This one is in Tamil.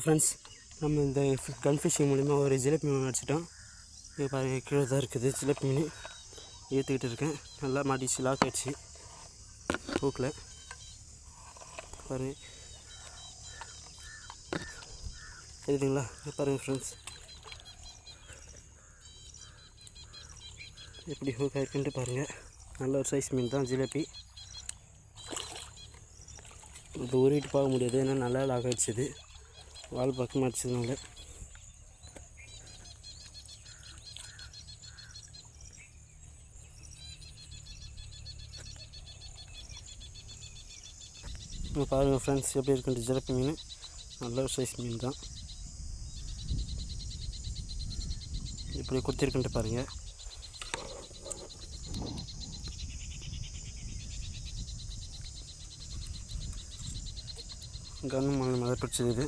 ஃப்ரெண்ட்ஸ், நம்ம இந்த கன் ஃபிஷிங் மூலிமா ஒரு ஜிலேபி மீன் அடிச்சிட்டோம். இது பாருங்கள், கீழே தான் இருக்குது ஜிலேபி மீன். ஏற்றிக்கிட்டு இருக்கேன். நல்லா மாட்டிச்சு, லாக் ஆகிடுச்சு ஹூக்கில். பாருங்கள், தெரியுதுங்களா? பாருங்கள் ஃப்ரெண்ட்ஸ், எப்படி ஹூக் ஆகிருக்குன்ட்டு பாருங்கள். நல்ல ஒரு சைஸ் மீன் தான் ஜிலேபி. இப்போ உருவிட்டு பார்க்க முடியாது, ஏன்னா நல்லா லாக் ஆகிடுச்சு. வால் பக்கமாக அடிச்சதுனால. பாருங்கள் ஃப்ரெண்ட்ஸ், எப்படி இருக்குன்ற ஜிலேபி மீன். நல்ல ஒரு சைஸ் மீன் தான். இப்படி குத்திருக்குன்ட்டு பாருங்கள். கன்னு மேலே பிடிச்சது இது.